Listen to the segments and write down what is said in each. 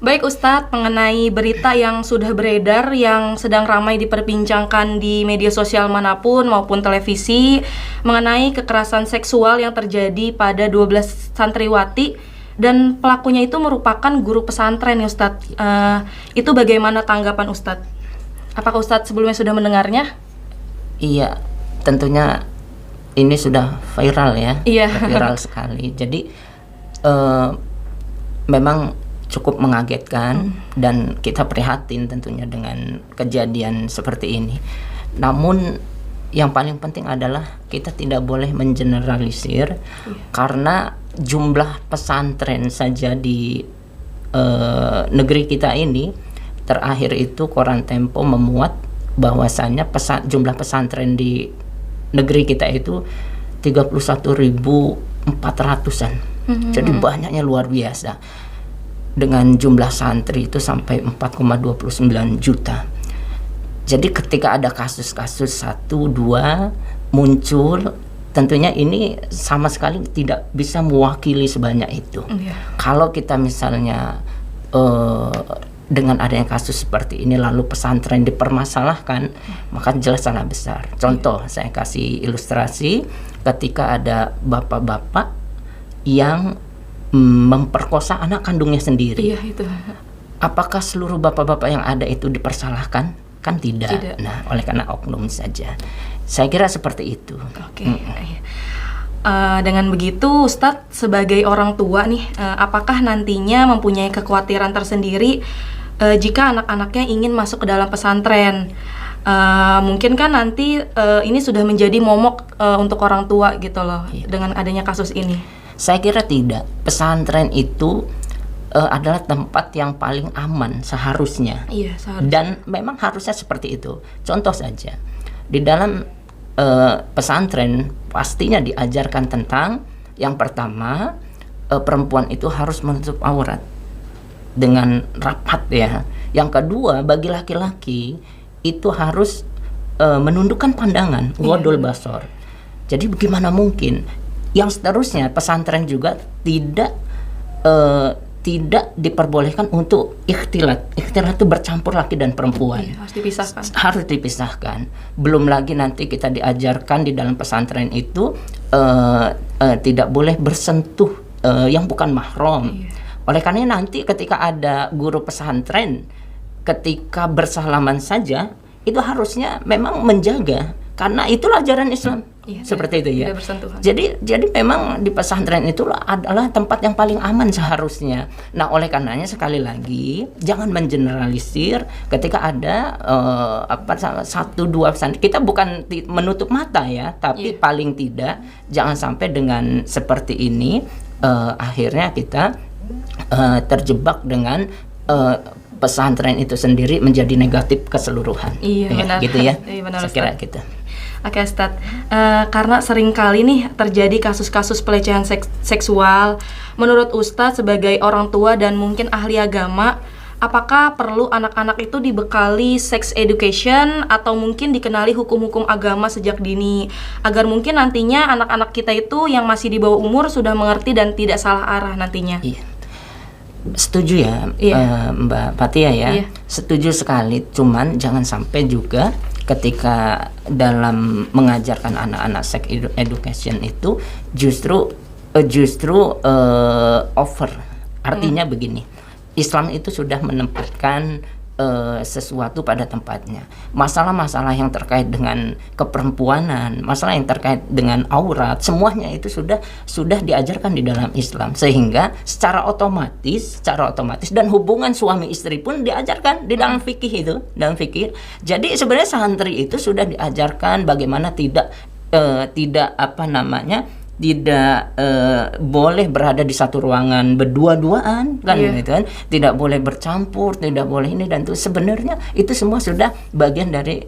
Baik Ustadz, mengenai berita yang sudah beredar, yang sedang ramai diperbincangkan di media sosial manapun maupun televisi, mengenai kekerasan seksual yang terjadi pada 12 santriwati dan pelakunya itu merupakan guru pesantren ya Ustadz. Itu bagaimana tanggapan Ustadz? Apakah Ustadz sebelumnya sudah mendengarnya? Iya, tentunya ini sudah viral ya, Iya. viral sekali. Jadi memang cukup mengagetkan dan kita prihatin tentunya dengan kejadian seperti ini. Namun yang paling penting adalah kita tidak boleh mengeneralisir, karena jumlah pesantren saja di negeri kita ini, terakhir itu Koran Tempo memuat bahwasanya jumlah pesantren di negeri kita itu 31.400-an. Jadi banyaknya luar biasa. Dengan jumlah santri itu sampai 4,29 juta. Jadi ketika ada kasus-kasus 1-2 muncul, tentunya ini sama sekali tidak bisa mewakili sebanyak itu. Kalau kita misalnya dengan adanya kasus seperti ini lalu pesantren dipermasalahkan, maka jelas salah besar. Contoh, saya kasih ilustrasi, ketika ada bapak-bapak yang memperkosa anak kandungnya sendiri. Iya, itu. Apakah seluruh bapak-bapak yang ada itu dipersalahkan? Kan tidak. Nah, oleh karena oknum saja. Saya kira seperti itu. Oke. Dengan begitu, Ustadz sebagai orang tua nih, apakah nantinya mempunyai kekhawatiran tersendiri jika anak-anaknya ingin masuk ke dalam pesantren? Mungkin kan nanti ini sudah menjadi momok untuk orang tua gitu loh, dengan adanya kasus ini. Saya kira tidak. Pesantren itu adalah tempat yang paling aman seharusnya. Iya, seharusnya. Dan memang harusnya seperti itu. Contoh saja, di dalam pesantren pastinya diajarkan tentang yang pertama, perempuan itu harus menutup aurat dengan rapat ya. Yang kedua, bagi laki-laki itu harus menundukkan pandangan, ghadul basar. Jadi bagaimana mungkin? Yang seterusnya, pesantren juga tidak diperbolehkan untuk ikhtilat. Ikhtilat itu bercampur laki dan perempuan. Harus dipisahkan. Harus dipisahkan. Belum lagi nanti kita diajarkan di dalam pesantren itu tidak boleh bersentuh yang bukan mahram. Oleh karena nanti ketika ada guru pesantren, ketika bersalaman saja, itu harusnya memang menjaga, karena itulah ajaran Islam. Seperti itu ya. Jadi memang di pesantren itulah adalah tempat yang paling aman seharusnya. Nah, oleh karenanya sekali lagi jangan mengeneralisir ketika ada 1-2 pesantren. Kita bukan menutup mata ya, tapi paling tidak jangan sampai dengan seperti ini akhirnya kita terjebak dengan pesantren itu sendiri menjadi negatif keseluruhan. Benar. Gitu ya. Benar, saya kira gitu. Oke Ustadz, karena sering kali nih terjadi kasus-kasus pelecehan seksual, menurut Ustadz sebagai orang tua dan mungkin ahli agama, apakah perlu anak-anak itu dibekali sex education atau mungkin dikenali hukum-hukum agama sejak dini, agar mungkin nantinya anak-anak kita itu yang masih di bawah umur sudah mengerti dan tidak salah arah nantinya? Setuju ya, Mbak Fatia ya. Setuju sekali, cuman jangan sampai juga ketika dalam mengajarkan anak-anak sex education itu justru over. Artinya begini, Islam itu sudah menempatkan sesuatu pada tempatnya. Masalah-masalah yang terkait dengan keperempuanan, masalah yang terkait dengan aurat, semuanya itu sudah diajarkan di dalam Islam, sehingga secara otomatis dan hubungan suami istri pun diajarkan di dalam fikih itu, dalam fikih. Jadi sebenarnya santri itu sudah diajarkan bagaimana tidak boleh berada di satu ruangan berdua-duaan kan, gitu kan, tidak boleh bercampur, tidak boleh ini dan itu. Sebenarnya itu semua sudah bagian dari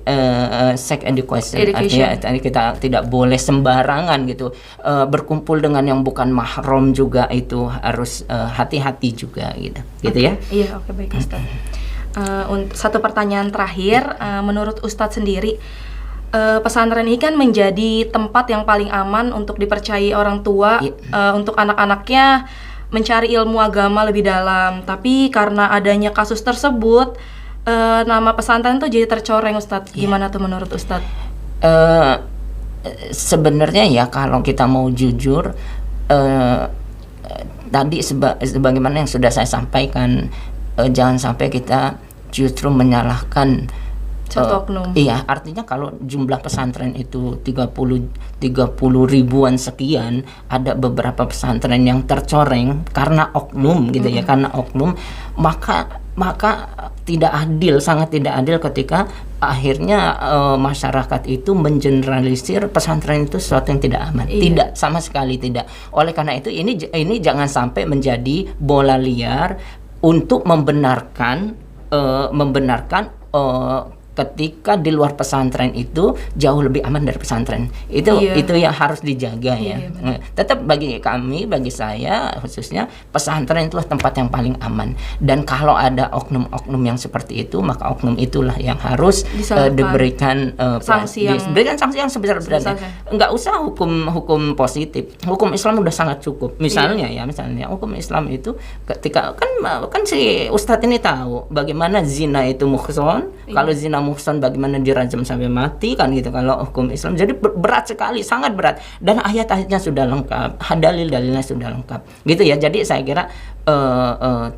sex education. Artinya kita tidak boleh sembarangan gitu berkumpul dengan yang bukan mahram, juga itu harus hati-hati juga gitu ya. Iya, oke, baik Ustaz. Satu pertanyaan terakhir, menurut Ustadz sendiri, pesantren ini kan menjadi tempat yang paling aman untuk dipercayai orang tua untuk anak-anaknya mencari ilmu agama lebih dalam. Tapi karena adanya kasus tersebut, nama pesantren tuh jadi tercoreng, Ustadz. Gimana tuh menurut Ustadz? Sebenarnya ya kalau kita mau jujur, tadi sebagaimana yang sudah saya sampaikan, jangan sampai kita justru menyalahkan satu oknum. Iya, artinya kalau jumlah pesantren itu 30 ribuan sekian, ada beberapa pesantren yang tercoreng karena oknum gitu ya, karena oknum, maka tidak adil, sangat tidak adil ketika akhirnya masyarakat itu mengeneralisir pesantren itu sesuatu yang tidak aman. Tidak, sama sekali tidak. Oleh karena itu ini jangan sampai menjadi bola liar untuk membenarkan ketika di luar pesantren itu jauh lebih aman dari pesantren. Itu yang harus dijaga ya. Tetap bagi saya khususnya, pesantren itulah tempat yang paling aman. Dan kalau ada oknum-oknum yang seperti itu, maka oknum itulah yang harus diberikan sanksi yang sebesar-besarnya. Enggak usah hukum positif. Hukum Islam udah sangat cukup. Misalnya hukum Islam itu ketika kan si Ustadz ini tahu bagaimana zina itu muhson. Kalau zina muhsan bagaimana dirajam sampai mati kan gitu kalau hukum Islam. Jadi berat sekali, sangat berat, dan ayat-ayatnya sudah lengkap, dalil-dalilnya sudah lengkap gitu ya. Jadi saya kira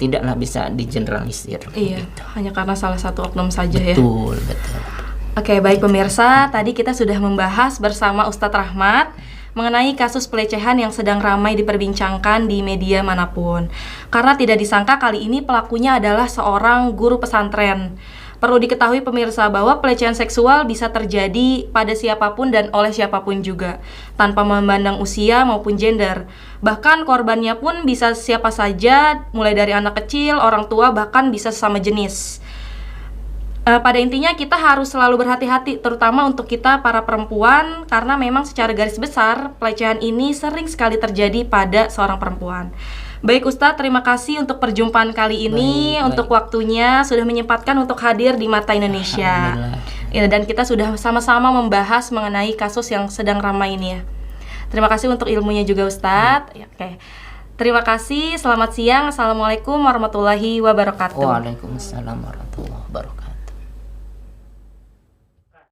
tidaklah bisa digeneralisir. Gitu. Hanya karena salah satu oknum saja. Betul. Oke, baik pemirsa, tadi kita sudah membahas bersama Ustadz Rahmat mengenai kasus pelecehan yang sedang ramai diperbincangkan di media manapun. Karena tidak disangka kali ini pelakunya adalah seorang guru pesantren. Perlu diketahui pemirsa bahwa pelecehan seksual bisa terjadi pada siapapun dan oleh siapapun juga, tanpa memandang usia maupun gender. Bahkan korbannya pun bisa siapa saja, mulai dari anak kecil, orang tua, bahkan bisa sesama jenis. Pada intinya kita harus selalu berhati-hati, terutama untuk kita para perempuan, karena memang secara garis besar pelecehan ini sering sekali terjadi pada seorang perempuan. Baik Ustadz, terima kasih untuk perjumpaan kali ini, untuk waktunya sudah menyempatkan untuk hadir di Mata Indonesia. Dan kita sudah sama-sama membahas mengenai kasus yang sedang ramai ini ya. Terima kasih untuk ilmunya juga Ustadz. Oke. Terima kasih, selamat siang. Assalamualaikum warahmatullahi wabarakatuh. Waalaikumsalam warahmatullahi wabarakatuh.